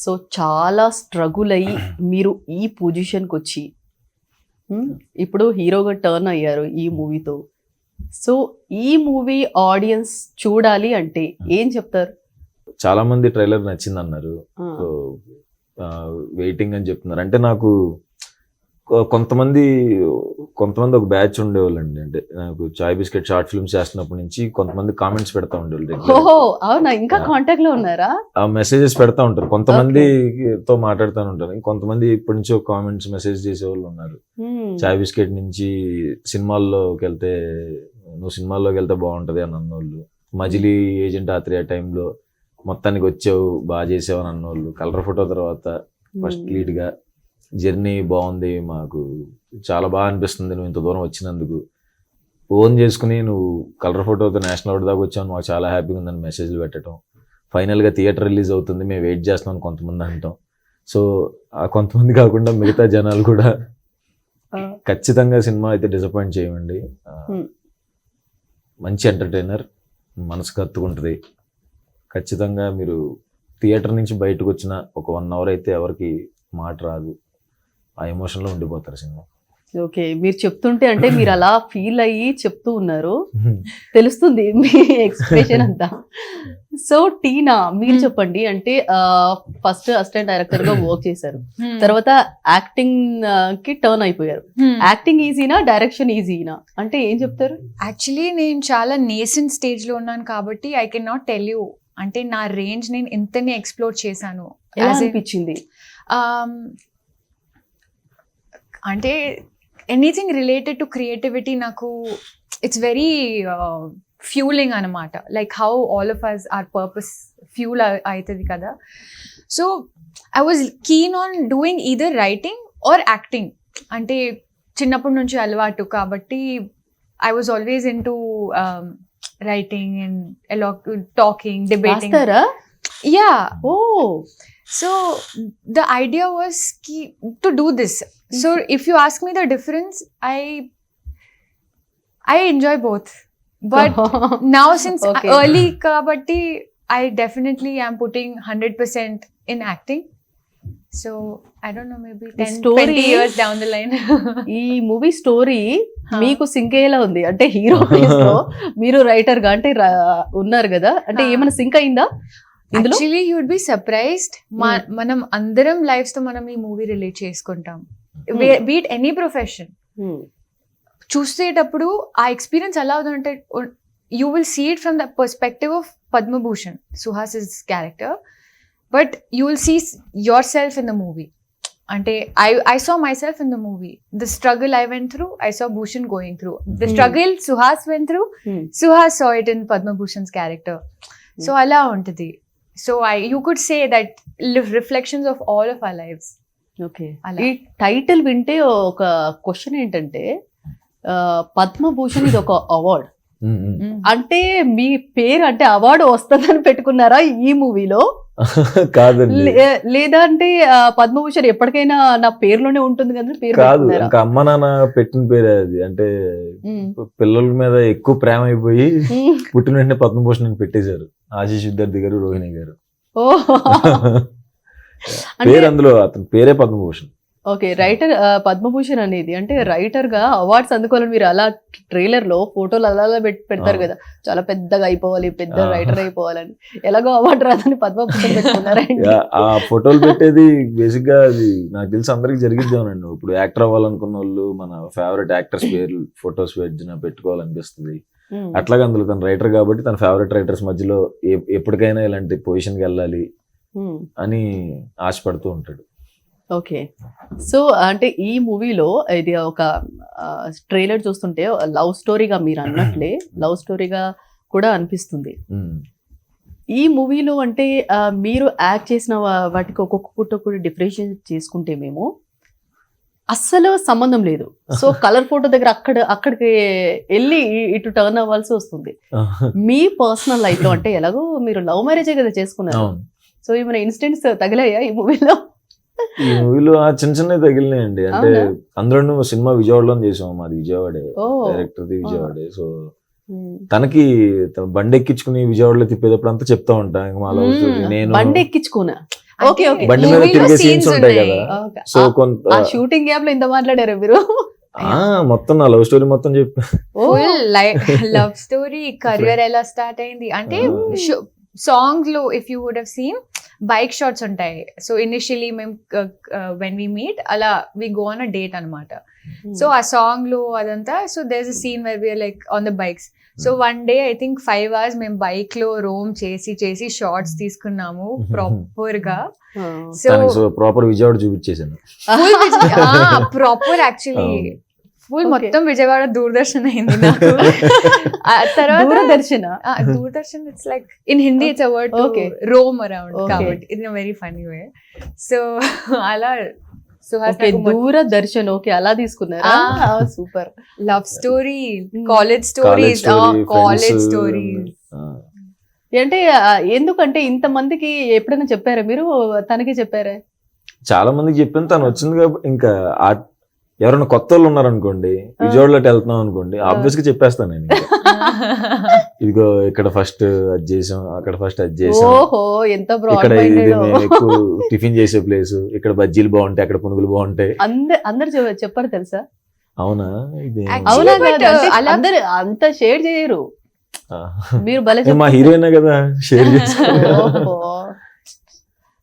So చాలా struggle అయ్యి మీరు ఈ పొజిషన్కి వచ్చి ఇప్పుడు హీరోగా టర్న్ అయ్యారు ఈ మూవీతో. సో ఈ మూవీ ఆడియన్స్ చూడాలి అంటే ఏం చెప్తారు? చాలా మంది ట్రైలర్ నచ్చింది అన్నారు, సో వెయిటింగ్ అని చెప్తున్నారు. అంటే నాకు కొంతమంది ఒక బ్యాచ్ ఉండేవాళ్ళండి. అంటే నాకు చాయ్ బిస్కెట్ షార్ట్ ఫిల్మ్స్ చేస్తున్నప్పటి నుంచి కొంతమంది కామెంట్స్ పెడతా ఉండేవాళ్ళు. ఓహో అవునా, ఇంకా కాంటాక్ట్ లో ఉన్నారా? ఆ మెసేజెస్ పెడతా ఉంటారు, కొంతమందితో మాట్లాడుతూ ఉంటారు. ఇంకొంతమంది ఇప్పటి నుంచి కామెంట్స్ మెసేజ్ చేసే వాళ్ళు ఉన్నారు. చాయ్ బిస్కెట్ నుంచి సినిమాల్లోకి వెళ్తే బాగుంటది అని అన్నోళ్ళు, మజిలీ ఏజెంట్ ఆత్రేయ టైంలో మొత్తానికి వచ్చావు బాగా చేసావు అని అన్నోళ్ళు, కలర్ ఫోటో తర్వాత ఫస్ట్ లీడ్ గా జర్నీ బాగుంది, మాకు చాలా బాగా అనిపిస్తుంది నువ్వు ఇంత దూరం వచ్చినందుకు, ఓన్ చేసుకుని నువ్వు కలర్ ఫోటోతో నేషనల్ అవార్డు దాకా వచ్చావు, మాకు చాలా హ్యాపీగా ఉందని మెసేజ్లు పెట్టడం. ఫైనల్గా థియేటర్ రిలీజ్ అవుతుంది, మేము వెయిట్ చేస్తున్నాం కొంతమంది అంటాం. సో ఆ కొంతమంది కాకుండా మిగతా జనాలు కూడా ఖచ్చితంగా సినిమా అయితే డిసప్పాయింట్ చేయమండి. మంచి ఎంటర్టైనర్, మనసుకు హత్తుకుంటుంది. ఖచ్చితంగా మీరు థియేటర్ నుంచి బయటకు వచ్చిన ఒక 1 hour అయితే ఎవరికి మాట రాదు, ఆ ఎమోషన్లో ఉండిపోతారు సినిమా. ఓకే, మీరు చెప్తుంటే అంటే మీరు అలా ఫీల్ అయ్యి చెప్తూ ఉన్నారు, తెలుస్తుంది మీ ఎక్స్ప్రెషన్ అంతా. సో టీనా మీరు చెప్పండి, అంటే ఫస్ట్ అసిస్టెంట్ డైరెక్టర్ గా వర్క్ చేశారు, తర్వాత యాక్టింగ్ కి టర్న్ అయిపోయారు. యాక్టింగ్ ఈజీనా, డైరెక్షన్ ఈజీనా అంటే ఏం చెప్తారు? యాక్చువల్లీ నేను చాలా నేసెంట్ స్టేజ్ లో ఉన్నాను కాబట్టి I can not tell you. అంటే నా రేంజ్ నేను ఇంతనే ఎక్స్ప్లోర్ చేశాను. ఎలా అనిపించింది? అంటే ఎనీథింగ్ రిలేటెడ్ టు క్రియేటివిటీ నాకు ఇట్స్ వెరీ ఫ్యూలింగ్ అనమాట. Like how all of us are purpose fuel అవుతుంది కదా. So I was keen on doing either writing or acting. అంటే చిన్నప్పటి నుంచి అలవాటు కాబట్టి I was always into writing and talking, debating. Yeah. Oh. So the idea was to do this. So if you ask me the difference, I enjoy both. But now since early kabatti, I definitely am putting 100% in acting. So I don't know, maybe 10-20 years down the line. ఈ movie story మీకు sync అయ్యేలా ఉంది. అంటే hero place లో మీరు writer గా అంటే ఉన్నారు కదా, అంటే ఏమైనా సింక్ అయిందా? Actually you would be surprised. మనం అందరం లైఫ్స్ తో మనం ఈ మూవీ రిలేట్ చేసుకుంటాం, బీట్ ఎనీ ప్రొఫెషన్. చూసేటప్పుడు ఆ ఎక్స్పీరియన్స్ ఎలా అవుతుందంటే you will see it from the perspective of Padmabhushan, Suhas's character, but you will see yourself in the movie. Ante I saw myself in the movie. The struggle I went through, I saw Bhushan going through. The struggle Suhas went through, Suhas saw it in Padma Bhushan's character. So ala untadi. So you could say that reflections of all of our lives. Okay. ఈ title వింటే ఒక question ఏంటంటే పద్మభూషణ్ ఇది ఒక award, అంటే మీ పేరు అంటే award వస్తుందని పెట్టుకున్నారా ఈ మూవీలో? కాదండి, లేదా అంటే పద్మభూషణ్ ఎప్పటికైనా నా పేరులోనే ఉంటుంది కదా పేరు కాదు, ఇంకా అమ్మ నాన్న పెట్టిన పేరే అది. అంటే పిల్లల మీద ఎక్కువ ప్రేమ అయిపోయి పుట్టిన వెంటనే పద్మభూషణ్ అని పెట్టేశారు ఆశీష్ విద్యార్థి గారు, రోహిణి గారు. పేరు అందులో అతని పేరే పద్మభూషణ్. ఓకే, రైటర్ పద్మభూషణ్ అనేది అంటే రైటర్ గా అవార్డ్స్ అందుకోవాలని మీరు అలా ట్రైలర్ లో ఫోటోలు అలా పెడతారు కదా, చాలా పెద్దగా అయిపోవాలి, పెద్ద రైటర్ అయిపోవాలని. ఎలాగో అవార్డు రాదని పద్మభూషణ్ పెట్టుకున్నారండి. ఆ ఫోటోలు పెట్టేది బేసిక్ గా అది నాకు తెలిసి అందరికి జరిగిద్దామనండి. ఇప్పుడు యాక్టర్ అవ్వాలనుకున్న వాళ్ళు మన ఫేవరెట్ యాక్టర్స్ పేర్లు ఫొటోస్ పెట్టుకోవాలనిపిస్తుంది. అట్లాగే అందులో తన రైటర్ కాబట్టి తన ఫేవరెట్ రైటర్స్ మధ్యలో ఎప్పటికైనా ఇలాంటి పొజిషన్కి వెళ్ళాలి అని ఆశపడుతూ ఉంటాడు. ఓకే, సో అంటే ఈ మూవీలో ఇది ఒక ట్రైలర్ చూస్తుంటే లవ్ స్టోరీగా మీరు అన్నట్లే లవ్ స్టోరీగా కూడా అనిపిస్తుంది. ఈ మూవీలో అంటే మీరు యాక్ట్ చేసిన వాటికి ఒక్కొక్క డిఫరెన్షియేట్ చేసుకుంటే మేము అస్సలు సంబంధం లేదు. సో కలర్ ఫోటో దగ్గర అక్కడికి వెళ్ళి ఇటు టర్న్ అవ్వాల్సి వస్తుంది. మీ పర్సనల్ లైఫ్ లో అంటే ఎలాగో మీరు లవ్ మ్యారేజే కదా చేసుకున్నారు, సో ఏమైనా ఇన్సిడెంట్స్ తగిలాయా ఈ మూవీలో? ఈ మూవీలో చిన్న చిన్నవి తగిలినాయండి. అంటే అందులో సినిమా విజయవాడలో చేసాం, మాది విజయవాడే, డైరెక్టర్ది విజయవాడే. సో తనకి బండి ఎక్కించుకుని విజయవాడలో తిప్పేటప్పుడు అంతా చెప్తా ఉంటా, నేను బండి ఎక్కించుకున్నా Okay, okay. బండి మీద తిరిగే scenes ఉంటాయి కదా. Okay. సో ఆ- కొంత ఆ షూటింగ్ గ్యాప్ లో ఇంత మాట్లాడారు మీరు. మొత్తం నా లవ్ స్టోరీ మొత్తం చెప్పి ఫుల్ లవ్ స్టోరీ, కెరియర్ ఎలా స్టార్ట్ అయింది అంటే సాంగ్స్ లో if you would have seen bike shots ఉంటాయి. సో ఇనిషియలీ మేము వెన్ వి మీట్ అలా we go on a date అనమాట. సో ఆ సాంగ్ లో అదంతా, so there is a scene where we are like on the bikes. So one day I think 5 hours మేము bike లో roam చేసి shots తీసుకున్నాము proper గా. సో ప్రాపర్ విజయవాడ చూపించేసాను. Proper actually full Okay. మొత్తం విజయవాడ దూరదర్శన్ అయింది నాకు. ఆ తర్వాత Doordarshan. Doordarshan it's like in Hindi it's a word to Okay. Roam around Okay. కాబట్టి in a very funny way. So అలా సుహాస్ ఓకే, దూరదర్శన్. ఓకే, అలా తీసుకున్నారా? Super. Love story, Hmm. College stories, college stories. అంటే ఎందుకంటే ఇంత మందికి ఎప్పుడైనా చెప్పారా మీరు? తనకి చెప్పారా? చాలా మందికి చెప్పాను, తను వచ్చింది కాబట్టి ఇంకా ఎవరైనా కొత్త వాళ్ళు ఉన్నారనుకోండి, విజయవాడలో వెళ్తున్నాం అనుకోండి, ఆబ్వియస్ గా చెప్పేస్తాను నేను ఇంకా. ఇదిగో ఇక్కడ ఫస్ట్ అది చేసాం, అక్కడ ఫస్ట్ అది చేసాం, ఓహో, ఎంత ఇక్కడ బ్రాడ్ ఇది మైండెడ్. మేము ఎక్కువ టిఫిన్ చేసే ప్లేస్, ఇక్కడ బజ్జీలు బాగుంటాయి, అక్కడ పునుగులు బాగుంటాయి. అందరు చెప్పారు తెలుసా? అవునా? ఇది Actually, అవునా but, కాదు, అంటే అలా- అందరు అంత షేర్ చేయరు. ఆ. మీరు భలే మా హీరోయిన్ కదా షేర్ చేసి. ఓహో.